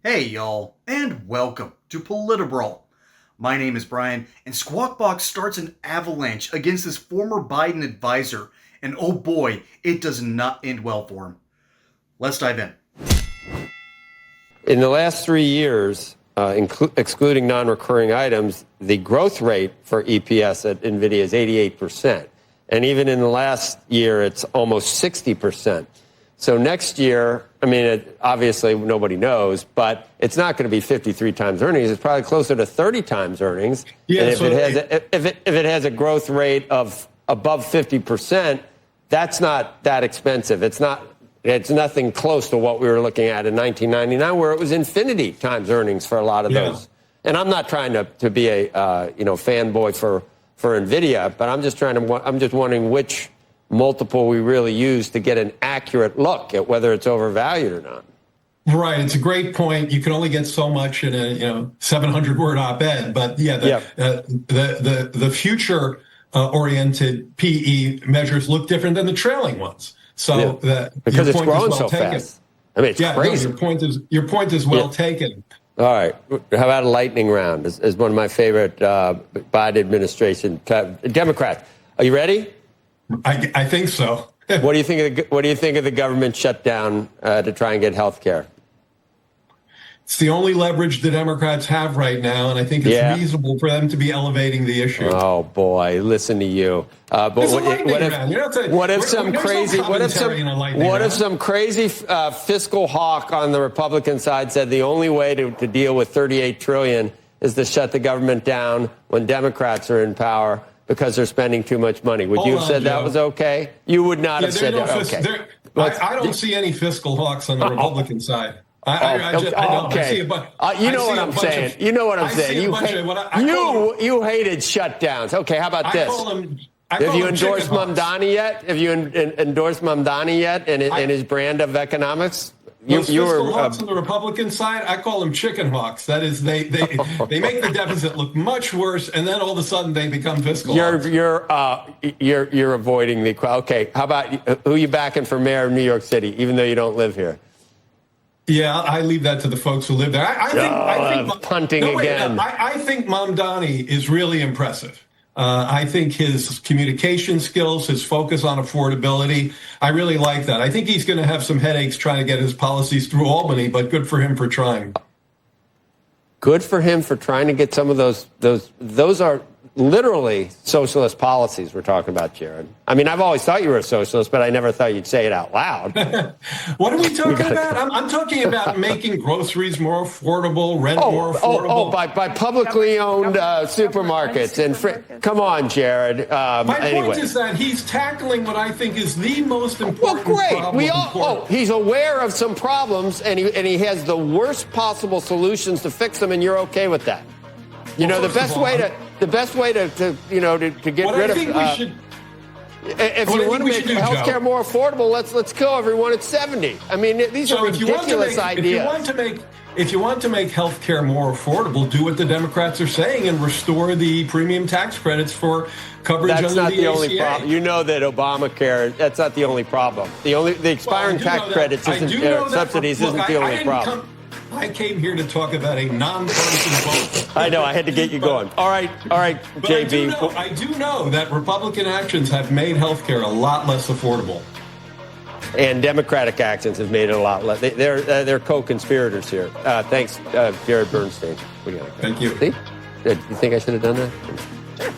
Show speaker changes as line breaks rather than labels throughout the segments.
Hey y'all, and welcome to Politibrawl. My name is Brian, and Squawkbox starts an avalanche against this former Biden advisor, and oh boy, it does not end well for him. Let's dive in.
In the last 3 years, excluding non-recurring items, the growth rate for EPS at NVIDIA is 88%. And even in the last year, it's almost 60%. So next year, obviously nobody knows, but it's not going to be 53 times earnings. It's probably closer to 30 times earnings. Yeah, and if it has a growth rate of above 50%, that's not that expensive. It's nothing close to what we were looking at in 1999, where it was infinity times earnings for a lot of those. And I'm not trying to be a fanboy for NVIDIA, but I'm just wondering which multiple we really use to get an accurate look at whether it's overvalued or not.
Right. It's a great point. You can only get so much in a 700-word op-ed. But the future oriented PE measures look different than the trailing ones. So
because it's growing so fast. It's crazy.
No, your point is well taken.
All right. How about a lightning round? As one of my favorite Biden administration Democrats. Are you ready?
I think so.
What do you think of the government shutdown to try and get health care?
It's the only leverage the Democrats have right now, and I think it's reasonable for them to be elevating the issue.
Oh boy, listen to you. But what if some crazy fiscal hawk on the Republican side said the only way to deal with $38 trillion is to shut the government down when Democrats are in power because they're spending too much money? Would you have said that was okay? You would not have said that. Okay.
I don't see any fiscal hawks on the Republican side. I don't. I see
you know what I'm saying. You know what I'm saying. You hated shutdowns. Okay, how about this? Have you endorsed Mamdani yet? Have you endorsed Mamdani yet in his brand of economics?
You were hawks on the Republican side. I call them chicken hawks. That is, they make the deficit look much worse, and then all of a sudden they become fiscal hawks.
You're avoiding the. Okay, how about who you backing for mayor of New York City, even though you don't live here?
Yeah, I leave that to the folks who live there. I think
punting again.
I think Mamdani is really impressive. I think his communication skills, his focus on affordability, I really like that. I think he's going to have some headaches trying to get his policies through Albany, but good for him for trying.
Good for him for trying to get some of those. Those are literally socialist policies we're talking about, Jared. I've always thought you were a socialist, but I never thought you'd say it out loud.
What are we talking about? I'm talking about making groceries more affordable, rent more affordable.
By publicly owned supermarkets. And come on, Jared.
My point is that he's tackling what I think is the most important problem.
He's aware of some problems, and he has the worst possible solutions to fix them, and you're okay with that. The best way to get rid of. If you want to make healthcare more affordable, let's kill everyone at 70. These are ridiculous ideas.
If you want to make healthcare more affordable, do what the Democrats are saying and restore the premium tax credits for coverage under the ACA. That's not the
only problem. You know that Obamacare, that's not the only problem. The expiring tax credits subsidies isn't the only problem.
I came here to talk about a nonpartisan vote.
I know. I had to get you going. All right, JB.
I do know that Republican actions have made health care a lot less affordable.
And Democratic actions have made it a lot less. They're co-conspirators here. Thanks, Jared Bernstein.
Thank you.
See? You think I should have done that?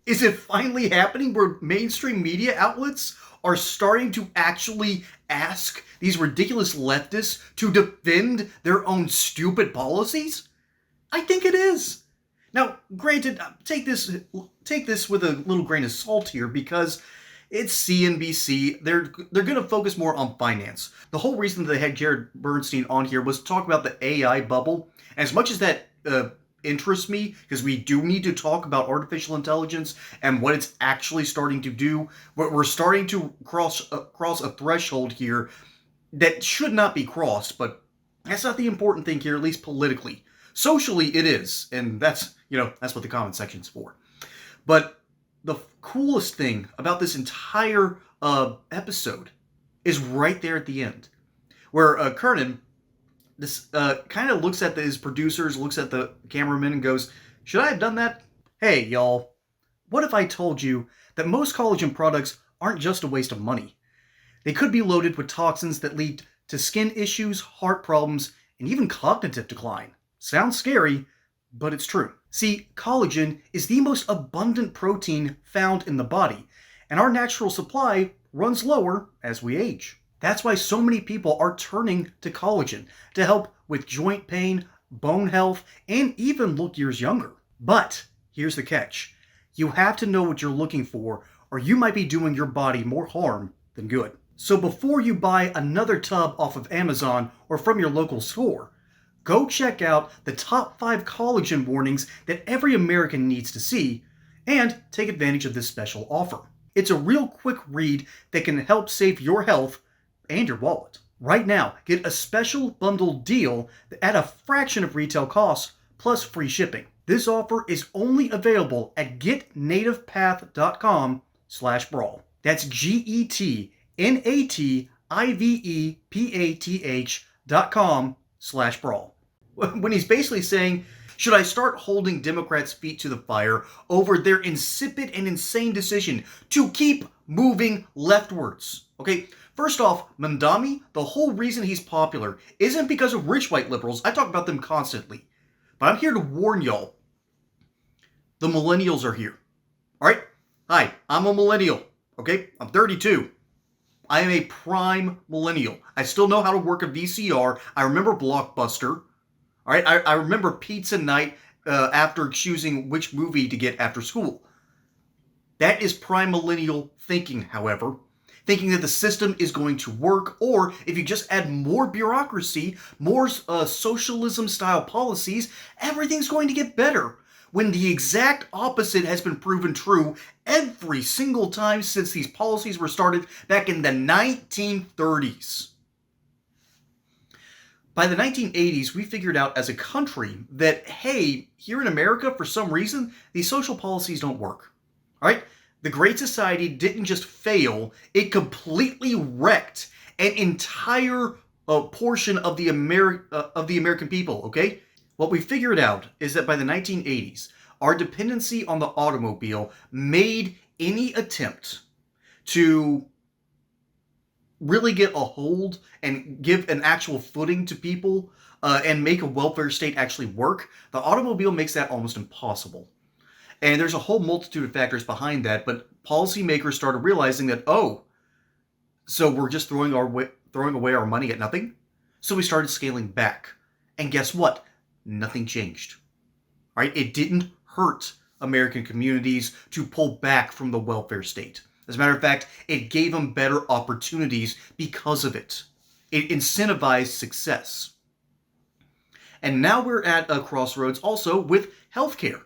Is it finally happening where mainstream media outlets are starting to actually ask these ridiculous leftists to defend their own stupid policies? I think it is. Now, granted, take this with a little grain of salt here, because it's CNBC. They're going to focus more on finance. The whole reason that they had Jared Bernstein on here was to talk about the AI bubble. And as much as that interests me, because we do need to talk about artificial intelligence and what it's actually starting to do, but we're starting to cross a threshold here that should not be crossed, but that's not the important thing here, at least politically. Socially, it is, and that's what the comment section's for. But the coolest thing about this entire episode is right there at the end, where Kernen this kind of looks at his producers, looks at the cameraman, and goes, "Should I have done that? Hey, y'all, what if I told you that most collagen products aren't just a waste of money? They could be loaded with toxins that lead to skin issues, heart problems, and even cognitive decline. Sounds scary, but it's true. See, collagen is the most abundant protein found in the body, and our natural supply runs lower as we age. That's why so many people are turning to collagen to help with joint pain, bone health, and even look years younger. But here's the catch. You have to know what you're looking for, or you might be doing your body more harm than good. So before you buy another tub off of Amazon or from your local store, go check out the top 5 collagen warnings that every American needs to see, and take advantage of this special offer. It's a real quick read that can help save your health and your wallet. Right now, get a special bundled deal at a fraction of retail costs plus free shipping. This offer is only available at getnativepath.com/brawl. That's getnativepath.com/brawl. When he's basically saying, should I start holding Democrats' feet to the fire over their insipid and insane decision to keep moving leftwards? Okay, first off, Mandami, the whole reason he's popular isn't because of rich white liberals. I talk about them constantly. But I'm here to warn y'all. The millennials are here. Alright? Hi, I'm a millennial. Okay? I'm 32. I am a prime millennial. I still know how to work a VCR. I remember Blockbuster. Alright? I remember pizza night after choosing which movie to get after school. That is prime millennial thinking, however. Thinking that the system is going to work, or if you just add more bureaucracy, more socialism-style policies, everything's going to get better. When the exact opposite has been proven true every single time since these policies were started back in the 1930s. By the 1980s, we figured out as a country that, hey, here in America, for some reason, these social policies don't work. All right? The Great Society didn't just fail, it completely wrecked an entire portion of the American people, okay? What we figured out is that by the 1980s, our dependency on the automobile made any attempt to really get a hold and give an actual footing to people and make a welfare state actually work. The automobile makes that almost impossible. And there's a whole multitude of factors behind that, but policymakers started realizing that, oh, so we're just throwing away our money at nothing? So we started scaling back. And guess what? Nothing changed. Right? It didn't hurt American communities to pull back from the welfare state. As a matter of fact, it gave them better opportunities because of it. It incentivized success. And now we're at a crossroads also with healthcare.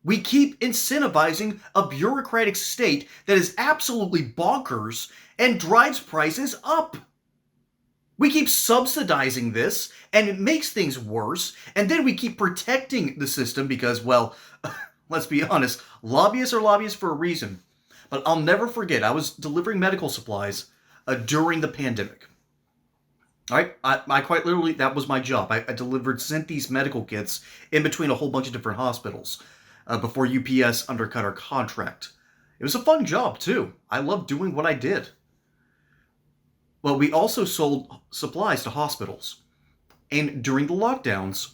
We keep incentivizing a bureaucratic state that is absolutely bonkers and drives prices up. We keep subsidizing this, and it makes things worse, and then we keep protecting the system because, well, let's be honest, lobbyists are lobbyists for a reason. But I'll never forget, I was delivering medical supplies during the pandemic. All right, I quite literally, that was my job. I sent these medical kits in between a whole bunch of different hospitals. Before UPS undercut our contract. It was a fun job, too. I loved doing what I did. Well, we also sold supplies to hospitals. And during the lockdowns,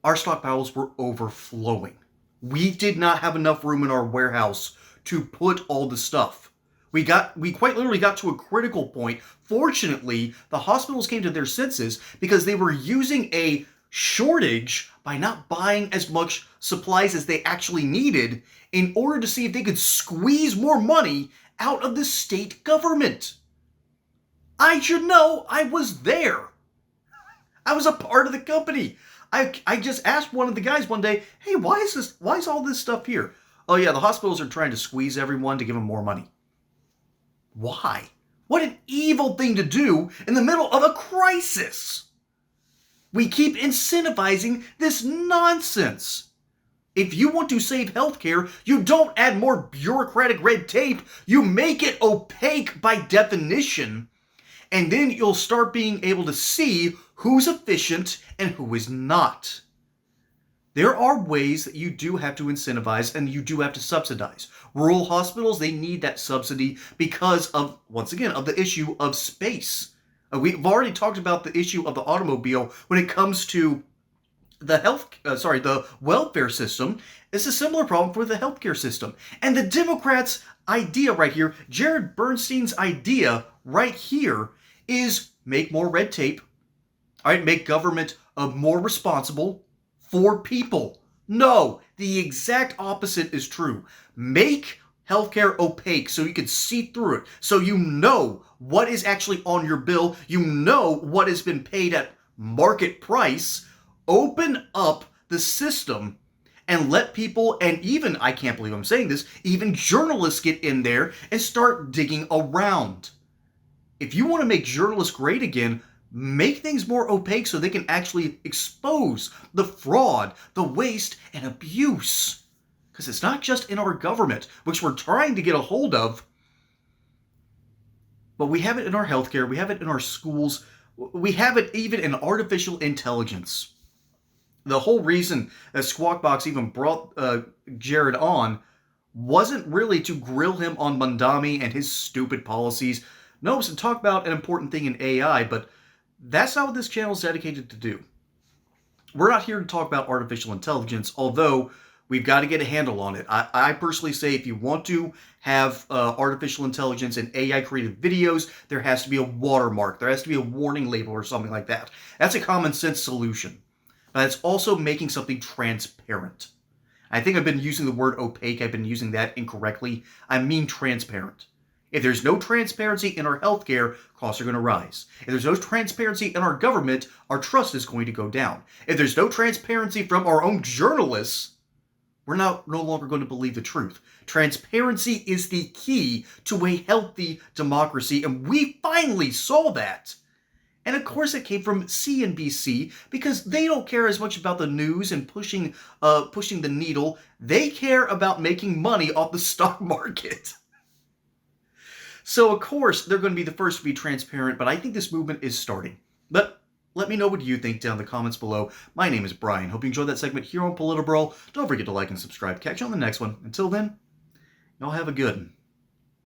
our stockpiles were overflowing. We did not have enough room in our warehouse to put all the stuff. We quite literally got to a critical point. Fortunately, the hospitals came to their senses because they were using a shortage by not buying as much supplies as they actually needed in order to see if they could squeeze more money out of the state government. I should know. I was there. I was a part of the company. I just asked one of the guys one day, hey, why is all this stuff here? Oh yeah, the hospitals are trying to squeeze everyone to give them more money. Why? What an evil thing to do in the middle of a crisis. We keep incentivizing this nonsense. If you want to save healthcare, you don't add more bureaucratic red tape. You make it opaque by definition. And then you'll start being able to see who's efficient and who is not. There are ways that you do have to incentivize and you do have to subsidize. Rural hospitals, they need that subsidy because of, once again, of the issue of space. We've already talked about the issue of the automobile when it comes to the welfare system. It's a similar problem for the healthcare system. And the Democrats' idea right here, Jared Bernstein's idea right here, is make more red tape, all right, make government more responsible for people. No, the exact opposite is true. Make healthcare opaque so you can see through it, so you know what is actually on your bill, you know what has been paid at market price. Open up the system and let people, and even, I can't believe I'm saying this, even journalists get in there and start digging around. If you want to make journalists great again, make things more opaque so they can actually expose the fraud, the waste, and abuse. Because it's not just in our government, which we're trying to get a hold of, but we have it in our healthcare, we have it in our schools, we have it even in artificial intelligence. The whole reason that Squawk Box even brought Jared on wasn't really to grill him on Mandami and his stupid policies. No, it's to talk about an important thing in AI, but that's not what this channel is dedicated to do. We're not here to talk about artificial intelligence, although we've got to get a handle on it. I personally say if you want to have artificial intelligence and AI created videos, there has to be a watermark. There has to be a warning label or something like that. That's a common sense solution. But it's also making something transparent. I think I've been using the word opaque. I've been using that incorrectly. I mean transparent. If there's no transparency in our healthcare, costs are going to rise. If there's no transparency in our government, our trust is going to go down. If there's no transparency from our own journalists, we're no longer going to believe the truth. Transparency is the key to a healthy democracy, and we finally saw that. And of course it came from CNBC because they don't care as much about the news and pushing the needle. They care about making money off the stock market. So of course they're going to be the first to be transparent, but I think this movement is starting. But let me know what you think down in the comments below. My name is Brian. Hope you enjoyed that segment here on Politbro. Don't forget to like and subscribe. Catch you on the next one. Until then, y'all have a good one.